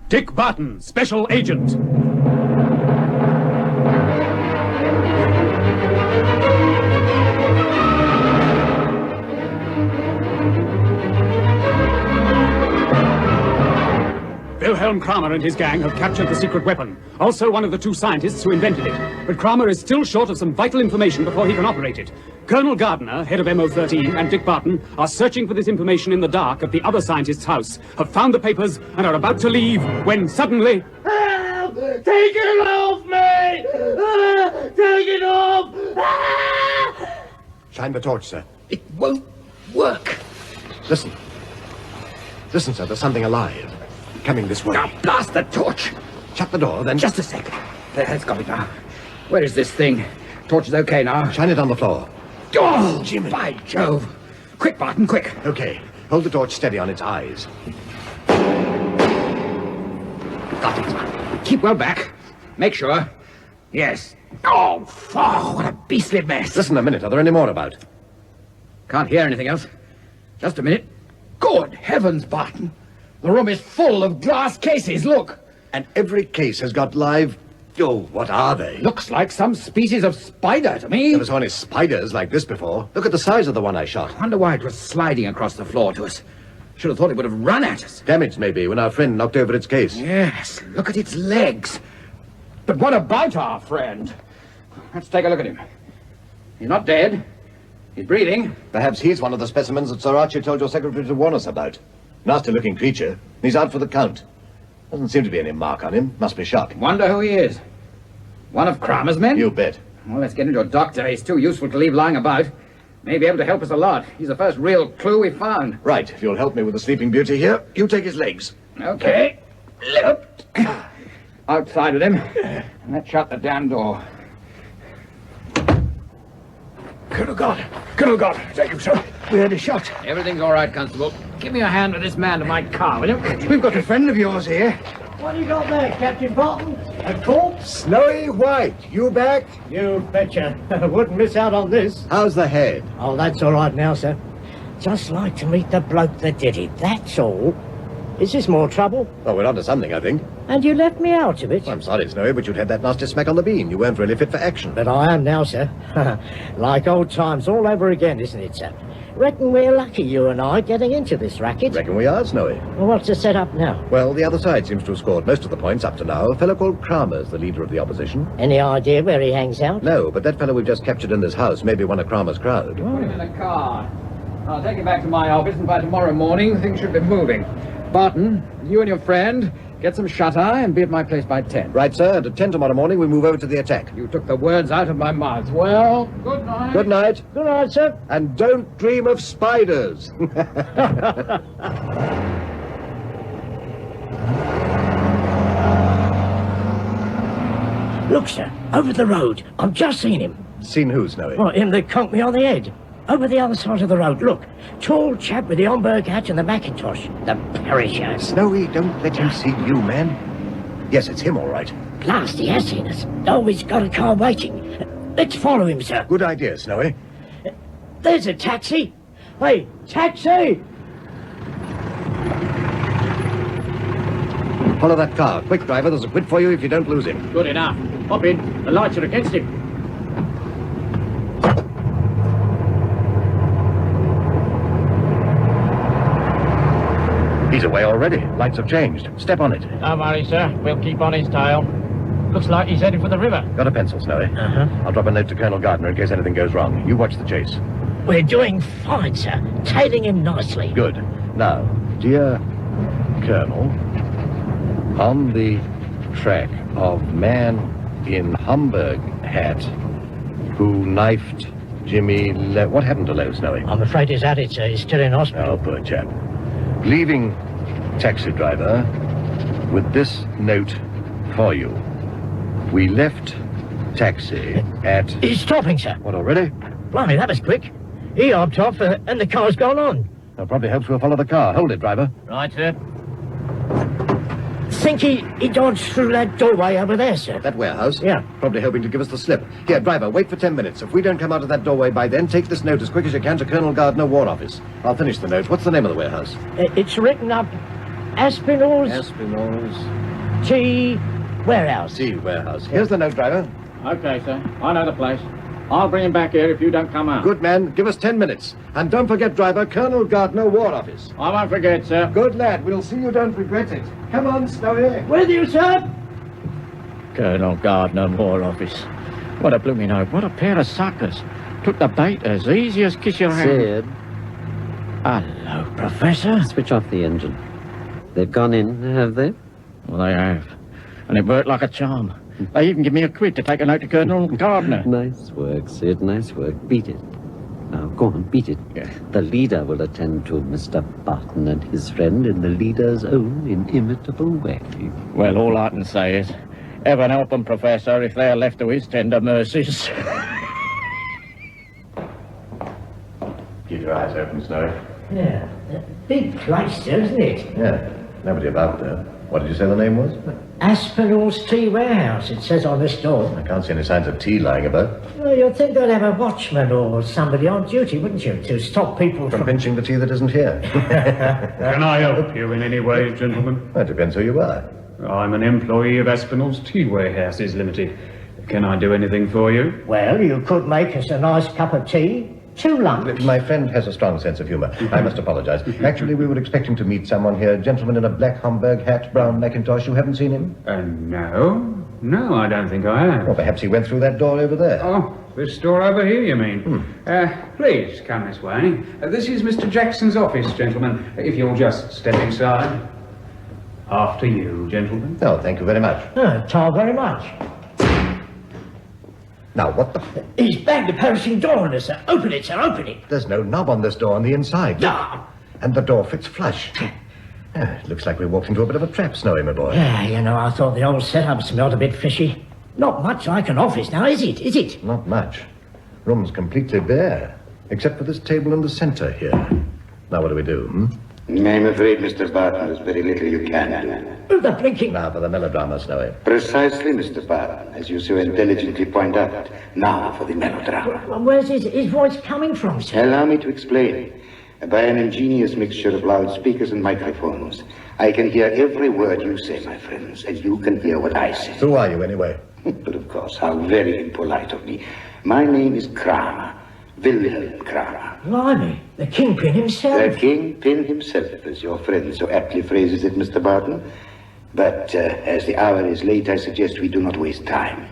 Dick Barton, Special Agent. Wilhelm Kramer and his gang have captured the secret weapon, also one of the two scientists who invented it. But Kramer is still short of some vital information before he can operate it. Colonel Gardiner, head of MO13, and Dick Barton are searching for this information in the dark at the other scientist's house, have found the papers, and are about to leave when suddenly... Help! Take it off me! Take it off! Shine the torch, sir. It won't work. Listen. Listen, sir, there's something alive. Coming this way. Now blast the torch. Shut the door, then... Just a second. There's got it now. Where is this thing? Torch is okay now. Shine it on the floor. Oh, Jimmy. By Jove. Quick, Barton, quick. Okay. Hold the torch steady on its eyes. Got it. Keep well back. Make sure. Yes. Oh, what a beastly mess. Listen a minute. Are there any more about? Can't hear anything else. Just a minute. Good heavens, Barton. The room is full of glass cases, look. And every case has got live... Oh, what are they? Looks like some species of spider to me. Never saw any spiders like this before. Look at the size of the one I shot. Wonder why it was sliding across the floor to us. Should have thought it would have run at us. Damaged, maybe, when our friend knocked over its case. Yes, look at its legs. But what about our friend? Let's take a look at him. He's not dead. He's breathing. Perhaps he's one of the specimens that Sir Archie told your secretary to warn us about. Nasty-looking creature. He's out for the count. Doesn't seem to be any mark on him. Must be shock. Wonder who he is. One of Kramer's men? You bet. Well, let's get into a doctor. He's too useful to leave lying about. May be able to help us a lot. He's the first real clue we found. Right. If you'll help me with the Sleeping Beauty here, you take his legs. Okay. Lift. Outside with him. And let's shut the damn door. Colonel Gardiner, is that you, sir? We heard a shot. Everything's all right, Constable. Give me a hand with this man to my car, will you? We've got a friend of yours here. What have you got there, Captain Barton? A corpse? Snowy White, you back? You betcha. Wouldn't miss out on this. How's the head? Oh, that's all right now, sir. Just like to meet the bloke that did it, that's all. Is this more trouble? Oh, we're onto something, I think. And you left me out of it. I'm sorry, Snowy, but you'd had that nasty smack on the bean. You weren't really fit for action. But I am now, sir. Like old times all over again, isn't it, sir? Reckon we're lucky, you and I, getting into this racket. Reckon we are, Snowy. Well, what's the setup now? Well, the other side seems to have scored most of the points up to now. A fellow called Kramer's the leader of the opposition. Any idea where he hangs out? No, but that fellow we've just captured in this house may be one of Kramer's crowd. Put him in the car. I'll take him back to my office, and by tomorrow morning, things should be moving. Barton, you and your friend, get some shut-eye and be at my place by 10. Right, sir, and at 10 tomorrow morning we move over to the attack. You took the words out of my mouth. Well, good night. Good night. Good night, sir. And don't dream of spiders. Look, sir, over the road. I've just seen him. Seen who, Snowy? Well, him that conked me on the head. Over the other side of the road, look. Tall chap with the Homburg hat and the Macintosh. The perisher. Snowy, don't let him see you, man. Yes, it's him, all right. Blast, he has seen us. Oh, he's got a car waiting. Let's follow him, sir. Good idea, Snowy. There's a taxi. Hey, taxi! Follow that car. Quick, driver, there's a quid for you if you don't lose him. Good enough. Hop in. The lights are against him. He's away already. Lights have changed. Step on it. Don't worry, sir. We'll keep on his tail. Looks like he's heading for the river. Got a pencil, Snowy? Uh-huh. I'll drop a note to Colonel Gardiner in case anything goes wrong. You watch the chase. We're doing fine, sir. Tailing him nicely. Good. Now, dear Colonel, on the track of man in Homburg hat who knifed Jimmy What happened to Lowe, Snowy? I'm afraid he's at it, sir. He's still in hospital. Oh, poor chap. Leaving taxi driver with this note for you. We left taxi at... He's stopping, sir. What, already? Blimey, that was quick. He hopped off and the car's gone on. That probably hopes we'll follow the car. Hold it, driver. Right, sir. Think he dodged through that doorway over there, sir. That warehouse? Yeah. Probably hoping to give us the slip. Here, driver, wait for 10 minutes. If we don't come out of that doorway by then, take this note as quick as you can to Colonel Gardiner, War Office. I'll finish the note. What's the name of the warehouse? It's written up Aspinall's Espinal's Tea Warehouse. Tea Warehouse. Here's the note, driver. Okay, sir. I know the place. I'll bring him back here if you don't come out. Good man. Give us 10 minutes. And don't forget, driver, Colonel Gardiner, War Office. I won't forget, sir. Good lad. We'll see you don't regret it. Come on, Snowy. With you, sir. Colonel Gardiner, War Office. What a blooming hope. What a pair of suckers. Took the bait as easy as kiss your hand. Sid, Hello, Professor. switch off the engine. They've gone in, have they? Well, they have. And it worked like a charm. They even give me a quid to take a note to Colonel Gardiner. Nice work, Sid, nice work. Beat it. Now, go on, beat it. Yeah. The leader will attend to Mr. Barton and his friend in the leader's own inimitable way. Well, all I can say is, heaven help 'em, Professor, if they're left to his tender mercies. Keep your eyes open, Snowy. Yeah. Big place, isn't it? Yeah. Nobody about there. What did you say the name was? Aspinall's Tea Warehouse, it says on this door. I can't see any signs of tea lying about. Well, you'd think they'd have a watchman or somebody on duty, wouldn't you, to stop people From from... pinching the tea that isn't here. Can I help you in any way, gentlemen? That depends who you are. I'm an employee of Aspinall's Tea Warehouses Limited. Can I do anything for you? Well, you could make us a nice cup of tea. 2 lumps. My friend has a strong sense of humor. I must apologize. Actually, we were expecting to meet someone here. A gentleman in a black Homburg hat, brown mackintosh. You haven't seen him? No. No, I don't think I have. Well, perhaps he went through that door over there. Oh, this door over here, you mean? Please, come this way. This is Mr. Jackson's office, gentlemen. If you'll just step inside. After you, gentlemen. No, thank you very much. Thank very much. Now, what the... He's banged the perishing door on us, sir. Open it, sir, open it. There's no knob on this door on the inside. Ah. And the door fits flush. It looks like we walked into a bit of a trap, Snowy, my boy. Yeah, you know, I thought the old setup smelled a bit fishy. Not much like an office now, is it? Is it? Not much. Room's completely bare, except for this table in the center here. Now, what do we do, I'm afraid, Mr. Barton, there's very little you can do. Oh, the blinking... Now for the melodrama, Snowy. Precisely, Mr. Barton, as you so intelligently point out. Now for the melodrama. Where's his voice coming from, sir? Allow me to explain. By an ingenious mixture of loudspeakers and microphones, I can hear every word you say, my friends, and you can hear what I say. Who are you, anyway? But of course, how very impolite of me. My name is Kramer. Wilhelm Kramer. Blimey, the kingpin himself. The kingpin himself, as your friend so aptly phrases it, Mr. Barton. But as the hour is late, I suggest we do not waste time.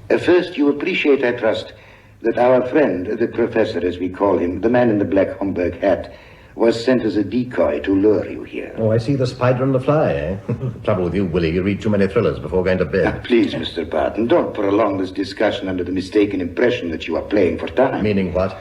First, you appreciate, I trust, that our friend, the professor as we call him, the man in the black Homburg hat, was sent as a decoy to lure you here. Oh, I see the spider and the fly, eh? Trouble with you, Willie, you read too many thrillers before going to bed. Please, Mr. Barton, don't prolong this discussion under the mistaken impression that you are playing for time. Meaning what?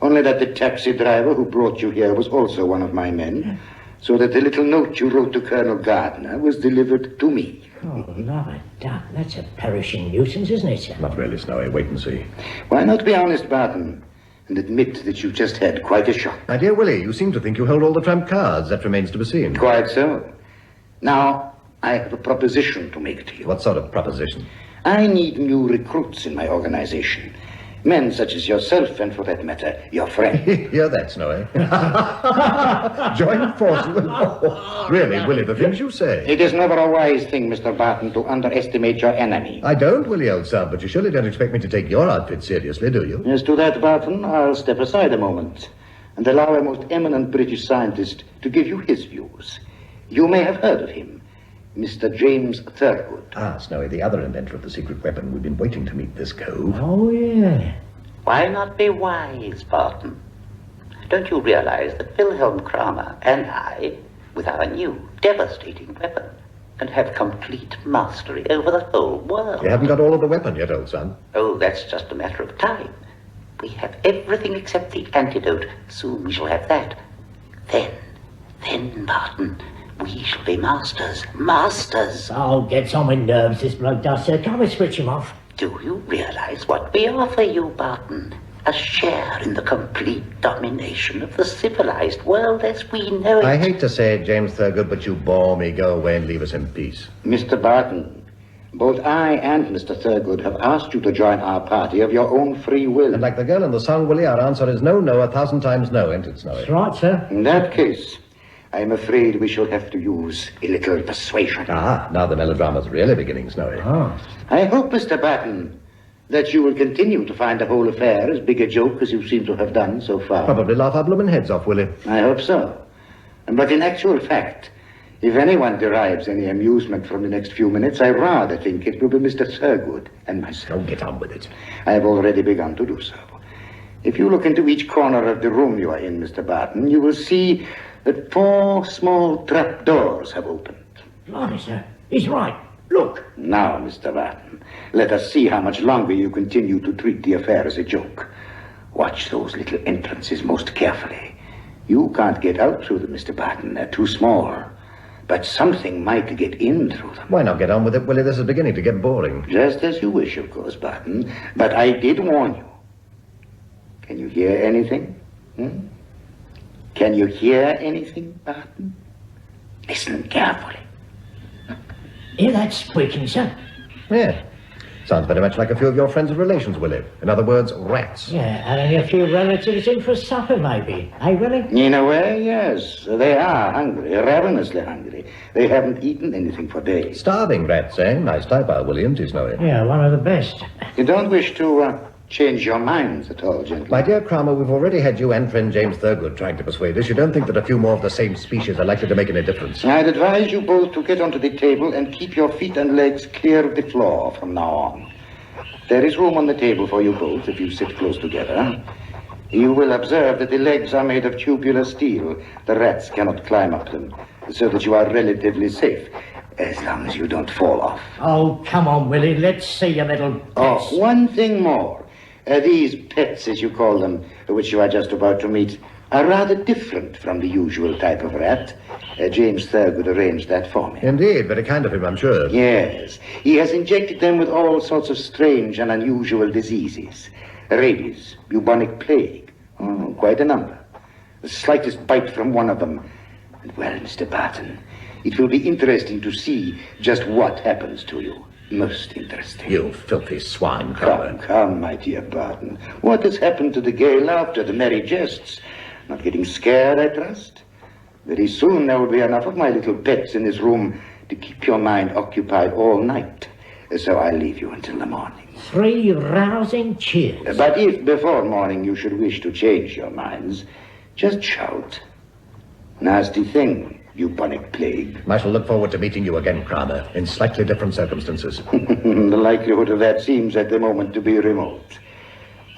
Only that the taxi driver who brought you here was also one of my men, so that the little note you wrote to Colonel Gardiner was delivered to me. Oh, Lord, that's a perishing nuisance, isn't it, sir? Not really, Snowy. Wait and see. Why not be honest, Barton, and admit that you just had quite a shock? My dear Willie, you seem to think you hold all the trump cards. That remains to be seen. Quite so. Now, I have a proposition to make to you. What sort of proposition? I need new recruits in my organization. Men such as yourself, and for that matter, your friend. Hear that, Snowy? Join forces. Oh, really, Willie, the things you say. It is never a wise thing, Mr. Barton, to underestimate your enemy. I don't, Willie, old son, but you surely don't expect me to take your outfit seriously, do you? As to that, Barton, I'll step aside a moment and allow a most eminent British scientist to give you his views. You may have heard of him, Mr. James Thurgood. Ah, Snowy, the other inventor of the secret weapon. We've been waiting to meet this cove. Oh, yeah. Why not be wise, Barton? Don't you realize that Wilhelm Kramer and I, with our new devastating weapon, can have complete mastery over the whole world? You haven't got all of the weapon yet, old son. Oh, that's just a matter of time. We have everything except the antidote. Soon we shall have that. Then, Barton, we shall be masters. Masters! Oh, gets on my nerves, this bloke does, sir. Can't we switch him off? Do you realize what we offer you, Barton? A share in the complete domination of the civilized world as we know it. I hate to say it, James Thurgood, but you bore me. Go away and leave us in peace. Mr. Barton, both I and Mr. Thurgood have asked you to join our party of your own free will. And like the girl in the song, Willie, our answer is no, no, 1,000 times no, ain't it, Snowy? That's right, sir. In that case, I'm afraid we shall have to use a little persuasion. Ah, now the melodrama's really beginning, Snowy. I hope, Mr. Barton, that you will continue to find the whole affair as big a joke as you seem to have done so far. Probably laugh our bloomin' heads off, will he? I hope so. But in actual fact, if anyone derives any amusement from the next few minutes, I rather think it will be Mr. Thurgood and myself. Oh, get on with it. I have already begun to do so. If you look into each corner of the room you are in, Mr. Barton, you will see that 4 small trapdoors have opened. Blimey, sir. He's right. Look. Now, Mr. Barton, let us see how much longer you continue to treat the affair as a joke. Watch those little entrances most carefully. You can't get out through them, Mr. Barton. They're too small. But something might get in through them. Why not get on with it, Willie? This is beginning to get boring. Just as you wish, of course, Barton. But I did warn you. Can you hear anything? Can you hear anything, Barton? Listen carefully. Hear that squeaking, sir? Yeah. Sounds very much like a few of your friends and relations, Willie. In other words, rats. Yeah, having a few relatives in for supper, maybe. Eh, Willie? In a way, yes. They are hungry, ravenously hungry. They haven't eaten anything for days. Starving rats, eh? Nice type, Williams, you know it. Yeah, one of the best. You don't wish to change your minds at all, gentlemen? My dear Cromer, we've already had you and friend James Thurgood trying to persuade us. You don't think that a few more of the same species are likely to make any difference? I'd advise you both to get onto the table and keep your feet and legs clear of the floor from now on. There is room on the table for you both if you sit close together. You will observe that the legs are made of tubular steel. The rats cannot climb up them, so that you are relatively safe, as long as you don't fall off. Oh, come on, Willie. Let's see your little pets. Oh, one thing more. These pets, as you call them, which you are just about to meet, are rather different from the usual type of rat. James Thurgood arranged that for me. Indeed, very kind of him, I'm sure. Yes. He has injected them with all sorts of strange and unusual diseases. Rabies, bubonic plague, quite a number. The slightest bite from one of them. And well, Mr. Barton, it will be interesting to see just what happens to you. Most interesting. You filthy swine, Cromer. Come, my dear Barton. What has happened to the gay laughter, the merry jests? Not getting scared, I trust? Very soon there will be enough of my little pets in this room to keep your mind occupied all night. So I'll leave you until the morning. 3 rousing cheers. But if before morning you should wish to change your minds, just shout. Nasty thing, bubonic plague. I shall look forward to meeting you again, Cromer, in slightly different circumstances. The likelihood of that seems at the moment to be remote.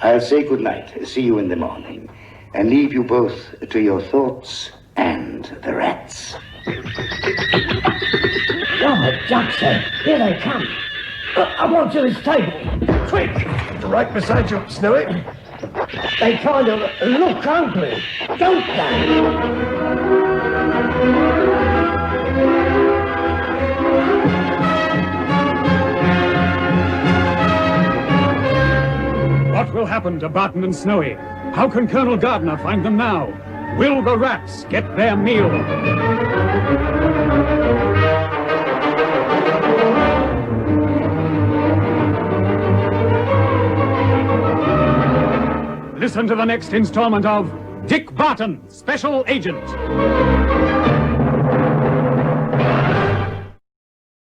I'll say good night, see you in the morning, and leave you both to your thoughts and the rats. Oh, Jock, sir. Here they come. I want to this table. Quick! Right beside you, Snowy. They kind of look ugly, don't they? What will happen to Barton and Snowy? How can Colonel Gardiner find them now? Will the rats get their meal? Listen to the next installment of Dick Barton, Special Agent.